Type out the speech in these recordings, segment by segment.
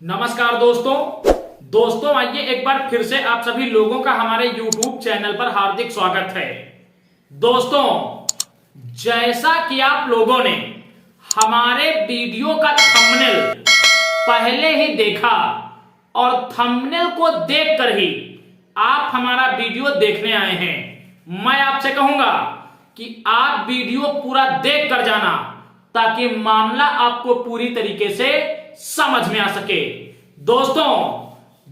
नमस्कार दोस्तों आइए एक बार फिर से आप सभी लोगों का हमारे YouTube चैनल पर हार्दिक स्वागत है। दोस्तों, जैसा कि आप लोगों ने हमारे वीडियो का थंबनेल पहले ही देखा और थंबनेल को देखकर ही आप हमारा वीडियो देखने आए हैं, मैं आपसे कहूंगा कि आप वीडियो पूरा देख कर जाना ताकि मामला आपको पूरी तरीके से समझ में आ सके। दोस्तों,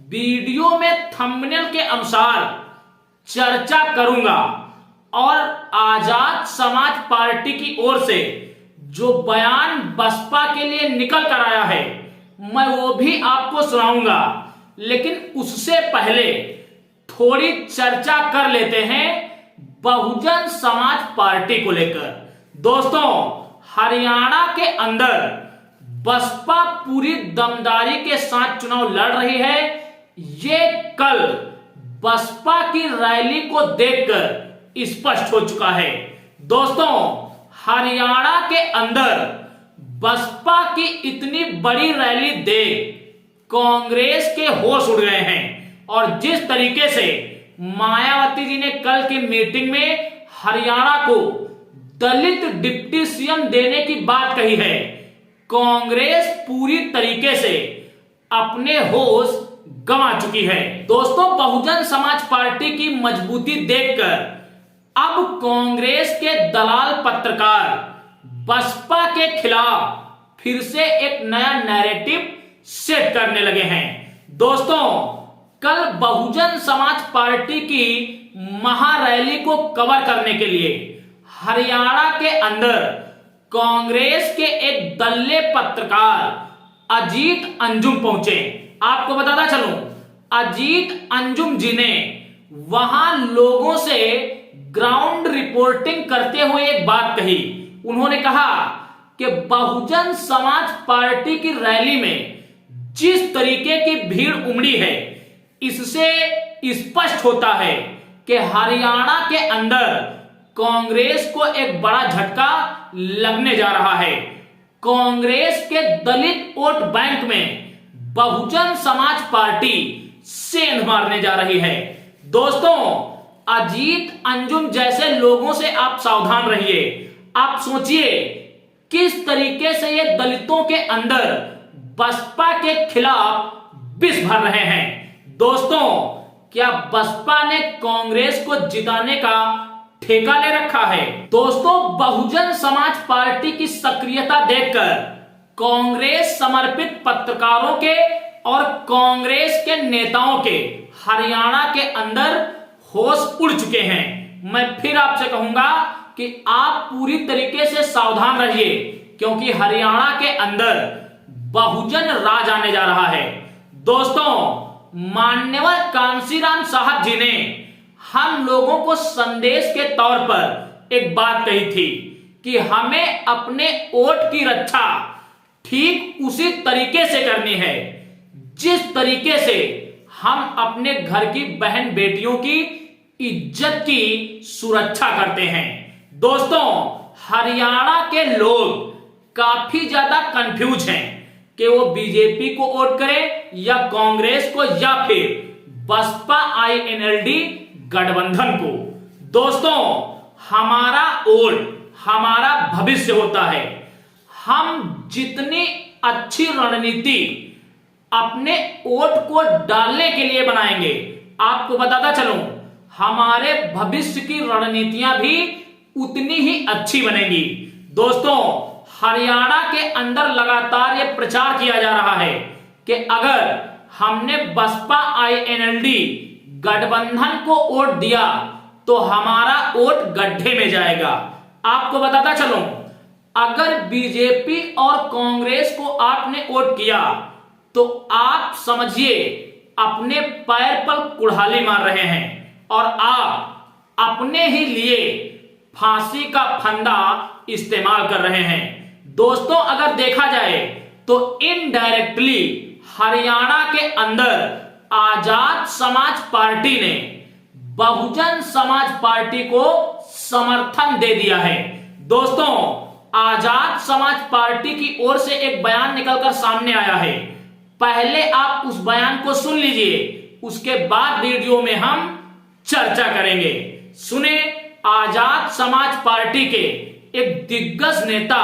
वीडियो में थंबनेल के अनुसार चर्चा करूंगा और आजाद समाज पार्टी की ओर से जो बयान बसपा के लिए निकल कर आया है मैं वो भी आपको सुनाऊंगा, लेकिन उससे पहले थोड़ी चर्चा कर लेते हैं बहुजन समाज पार्टी को लेकर। दोस्तों, हरियाणा के अंदर बसपा पूरी दमदारी के साथ चुनाव लड़ रही है। ये कल बसपा की रैली को देखकर स्पष्ट हो चुका है। दोस्तों, हरियाणा के अंदर बसपा की इतनी बड़ी रैली देख कांग्रेस के होश उड़ गए हैं और जिस तरीके से मायावती जी ने कल की मीटिंग में हरियाणा को दलित डिप्टी सीएम देने की बात कही है, कांग्रेस पूरी तरीके से अपने होश गंवा चुकी है। दोस्तों, बहुजन समाज पार्टी की मजबूती देखकर अब कांग्रेस के दलाल पत्रकार बसपा के खिलाफ फिर से एक नया नैरेटिव सेट करने लगे हैं। दोस्तों, कल बहुजन समाज पार्टी की महारैली को कवर करने के लिए हरियाणा के अंदर कांग्रेस के एक दल्ले पत्रकार अजीत अंजुम पहुंचे। आपको बताता चलूं, अजीत अंजुम जी ने वहां लोगों से ग्राउंड रिपोर्टिंग करते हुए एक बात कही। उन्होंने कहा कि बहुजन समाज पार्टी की रैली में जिस तरीके की भीड़ उमड़ी है, इससे स्पष्ट होता है कि हरियाणा के अंदर कांग्रेस को एक बड़ा झटका लगने जा रहा है। कांग्रेस के दलित वोट बैंक में बहुजन समाज पार्टी सेंध मारने जा रही है। दोस्तों, अजीत अंजुम जैसे लोगों से आप सावधान रहिए। आप सोचिए किस तरीके से ये दलितों के अंदर बसपा के खिलाफ विष भर रहे हैं। दोस्तों, क्या बसपा ने कांग्रेस को जिताने का ठेका ले रखा है? दोस्तों, बहुजन समाज पार्टी की सक्रियता देखकर कांग्रेस समर्पित पत्रकारों के और कांग्रेस के नेताओं के हरियाणा के अंदर होश उड़ चुके हैं। मैं फिर आपसे कहूंगा कि आप पूरी तरीके से सावधान रहिए, क्योंकि हरियाणा के अंदर बहुजन राज आने जा रहा है। दोस्तों, मान्यवर कांशीराम साहब जी ने हम लोगों को संदेश के तौर पर एक बात कही थी कि हमें अपने वोट की रक्षा ठीक उसी तरीके से करनी है जिस तरीके से हम अपने घर की बहन बेटियों की इज्जत की सुरक्षा करते हैं। दोस्तों, हरियाणा के लोग काफी ज्यादा कंफ्यूज हैं कि वो बीजेपी को वोट करें या कांग्रेस को या फिर बसपा INLD गठबंधन को। दोस्तों, हमारा वोट हमारा भविष्य होता है। हम जितनी अच्छी रणनीति अपने वोट को डालने के लिए बनाएंगे, आपको बताता चलूं, हमारे भविष्य की रणनीतियां भी उतनी ही अच्छी बनेगी। दोस्तों, हरियाणा के अंदर लगातार यह प्रचार किया जा रहा है कि अगर हमने बसपा INLD गठबंधन को वोट दिया तो हमारा वोट गड्ढे में जाएगा। आपको बताता चलूं, अगर बीजेपी और कांग्रेस को आपने वोट किया तो आप समझिए अपने पैर पर कुल्हाड़ी मार रहे हैं और आप अपने ही लिए फांसी का फंदा इस्तेमाल कर रहे हैं। दोस्तों, अगर देखा जाए तो इनडायरेक्टली हरियाणा के अंदर आजाद समाज पार्टी ने बहुजन समाज पार्टी को समर्थन दे दिया है। दोस्तों, आजाद समाज पार्टी की ओर से एक बयान निकलकर सामने आया है। पहले आप उस बयान को सुन लीजिए, उसके बाद वीडियो में हम चर्चा करेंगे। सुने आजाद समाज पार्टी के एक दिग्गज नेता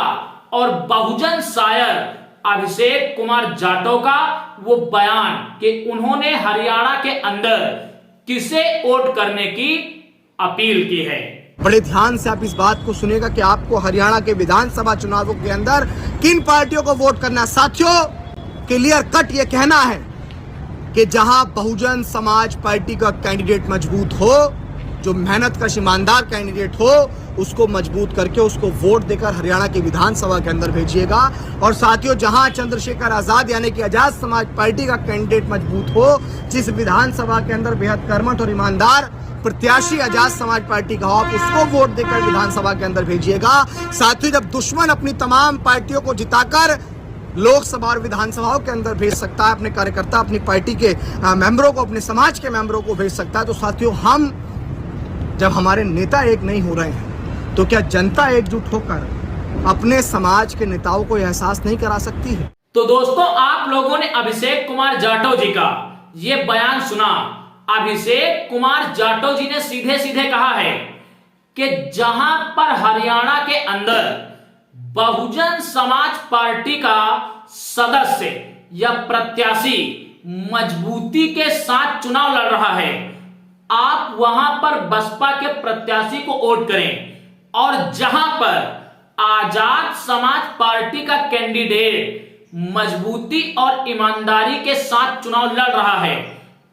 और बहुजन शायर अभिषेक कुमार जाटव का वो बयान कि उन्होंने हरियाणा के अंदर किसे वोट करने की अपील की है। बड़े ध्यान से आप इस बात को सुनेगा कि आपको हरियाणा के विधानसभा चुनावों के अंदर किन पार्टियों को वोट करना है। साथियों, क्लियर कट ये कहना है कि जहां बहुजन समाज पार्टी का कैंडिडेट मजबूत हो, जो मेहनत कश ईमानदार कैंडिडेट हो, उसको मजबूत करके उसको वोट देकर हरियाणा की विधानसभा के अंदर भेजिएगा। और साथियों, जहां चंद्रशेखर आजाद यानी कि आजाद समाज पार्टी का कैंडिडेट मजबूत हो, जिस विधानसभा के अंदर बेहद कर्मठ और ईमानदार प्रत्याशी आजाद समाज पार्टी का हो, आप उसको वोट देकर विधानसभा के अंदर भेजिएगा। साथियों, जब दुश्मन अपनी तमाम पार्टियों को जिताकर लोकसभा और विधानसभाओं के अंदर भेज सकता है, अपने कार्यकर्ता अपनी पार्टी के मेंबरों को, अपने समाज के मेंबरों को भेज सकता है, तो साथियों, हम जब हमारे नेता एक नहीं हो रहे हैं तो क्या जनता एकजुट होकर अपने समाज के नेताओं को एहसास नहीं करा सकती है? तो दोस्तों, आप लोगों ने अभिषेक कुमार जाटव जी का ये बयान सुना। अभिषेक कुमार जाटव जी ने सीधे सीधे कहा है कि जहां पर हरियाणा के अंदर बहुजन समाज पार्टी का सदस्य या प्रत्याशी मजबूती के साथ चुनाव लड़ रहा है, आप वहां पर बसपा के प्रत्याशी को वोट करें। और जहां पर आजाद समाज पार्टी का कैंडिडेट मजबूती और ईमानदारी के साथ चुनाव लड़ रहा है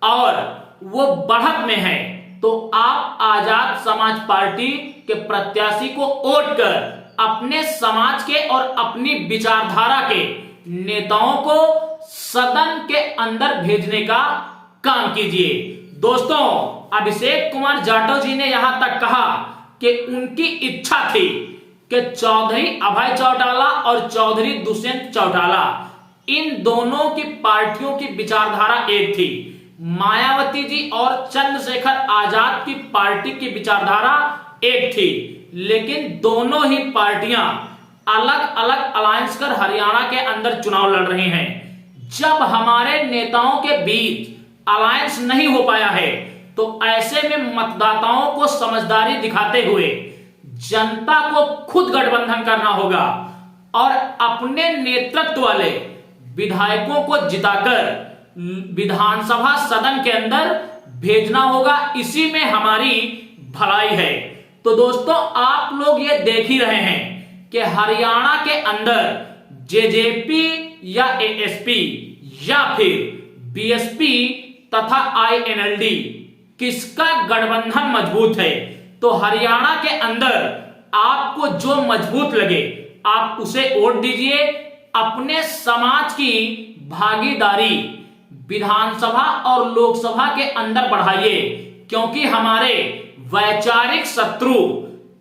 और वो बढ़त में है, तो आप आजाद समाज पार्टी के प्रत्याशी को वोट कर अपने समाज के और अपनी विचारधारा के नेताओं को सदन के अंदर भेजने का काम कीजिए। दोस्तों, अभिषेक कुमार जाटव जी ने यहां तक कहा कि उनकी इच्छा थी कि चौधरी अभय चौटाला और चौधरी दुष्यंत चौटाला, इन दोनों की पार्टियों की विचारधारा एक थी। मायावती जी और चंद्रशेखर आजाद की पार्टी की विचारधारा एक थी, लेकिन दोनों ही पार्टियां अलग अलग अलायंस कर हरियाणा के अंदर चुनाव लड़ रही हैं। जब हमारे नेताओं के बीच अलायंस नहीं हो पाया है, तो ऐसे में मतदाताओं को समझदारी दिखाते हुए जनता को खुद गठबंधन करना होगा और अपने नेतृत्व वाले विधायकों को जिताकर विधानसभा सदन के अंदर भेजना होगा। इसी में हमारी भलाई है। तो दोस्तों, आप लोग ये देख ही रहे हैं कि हरियाणा के अंदर जेजेपी या एएसपी या फिर बीएसपी तथा आईएनएलडी किसका गठबंधन मजबूत है। तो हरियाणा के अंदर आपको जो मजबूत लगे आप उसे वोट दीजिए। अपने समाज की भागीदारी विधानसभा और लोकसभा के अंदर बढ़ाइए, क्योंकि हमारे वैचारिक शत्रु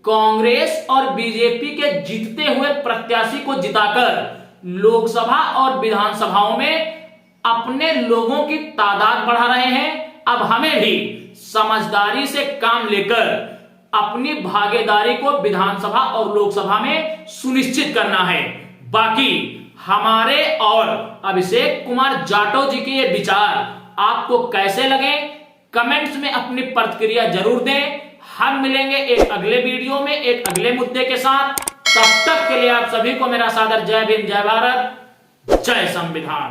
कांग्रेस और बीजेपी के जीतते हुए प्रत्याशी को जिताकर लोकसभा और विधानसभाओं में अपने लोगों की तादाद बढ़ा रहे हैं। अब हमें भी समझदारी से काम लेकर अपनी भागीदारी को विधानसभा और लोकसभा में सुनिश्चित करना है। बाकी हमारे और अभिषेक कुमार जाटव जी के ये विचार आपको कैसे लगे, कमेंट्स में अपनी प्रतिक्रिया जरूर दें। हम मिलेंगे एक अगले वीडियो में एक अगले मुद्दे के साथ। तब तक के लिए आप सभी को मेरा सादर जय भीम, जय भारत, जय संविधान।